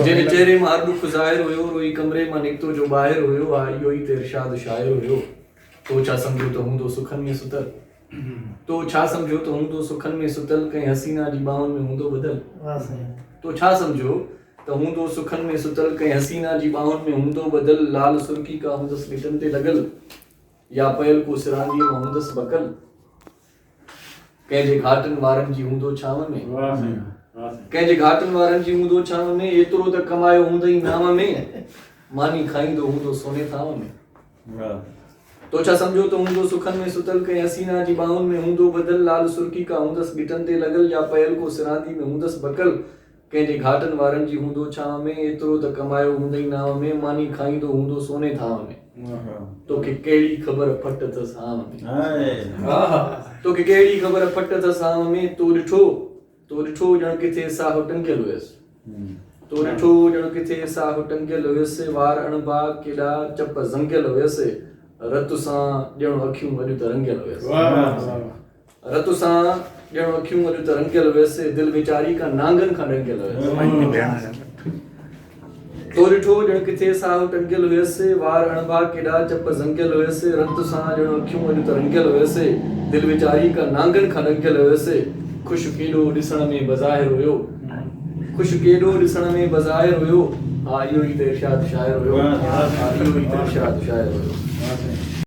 जिन चेहरे में हर दुख ज़ाहिर हुयो रोई कमरे में निकतो जो ॿाहिरि हुयो हा इहो ई त इरशाद शाइर हुयो तो छा सम्झो त हूंदो सुखनि में सुतल तो छा सम्झो त हूंदो सुखनि में सुतल कंहिं हसीना जी ॿाहुनि में हूंदो बदल तो छा सम्झो त हूंदो सुखनि में सुतल कंहिं हसीना जी ॿाहुनि में हूंदो बदल लाल सुर्की का हूंदसि गिटनि ते लॻल या पयल को सिरांदीअ में हूंदसि बकल कंहिंजे घाटनि वारनि जी हूंदो छांव में कंहिंजे घाटनि वारनि जी हूंदो छांव में एतिरो त कमायो हूंदई नाम में मानी खाईंदो हूंदो सोने थांव में तो छा सम्झो त हूंदो सुखनि में सुतल कंहिं हसीना जी ॿाहुनि में हूंदो बदल लाल सुर्की का हूंदसि गिटनि ते लॻल या पयल को सिरांदी में हूंदसि बकल कंहिंजे घाटनि वारनि जी हूंदो छांव में एतिरो त कमायो हूंदई नाम में मानी खाईंदो हूंदो सोने थांव में तोखे कहिड़ी ख़बर फट अथसि हाव में तोखे कहिड़ी ख़बर फट अथसि हाव में तो ॾिठो ॼण किथे साहु टंगियल हुयसि तो ॾिठो ॼण किथे साहु टंगियल हुयसि वार अणबा केॾा चप ज़ंगियल हुयसि रत सां ॼण अखियूं अॼु त रंगियल हुयसि रत सां ॼण अखियूं अॼु त रंगियल हुयसि दिलि वीचारी का नांगनि खां ॾंगियल हुयसि तो ॾिठो ॼण किथे साहु टंगियल हुयसि वार अणबा केॾा चप ज़ंगियल हुयसि रत सां ॼण अखियूं अॼु त रंगियल हुयसि दिलि वीचारी का नांगनि खां ॾंगियल हुयसि ख़ुशि केॾो ॾिसण में बज़ाहिर हुयो ख़ुशि केॾो ॾिसण में बज़ाहिर हुयो हा इहो ई त इरशाद शाइर हुयो हा इहो ई त इरशाद शाइर हुयो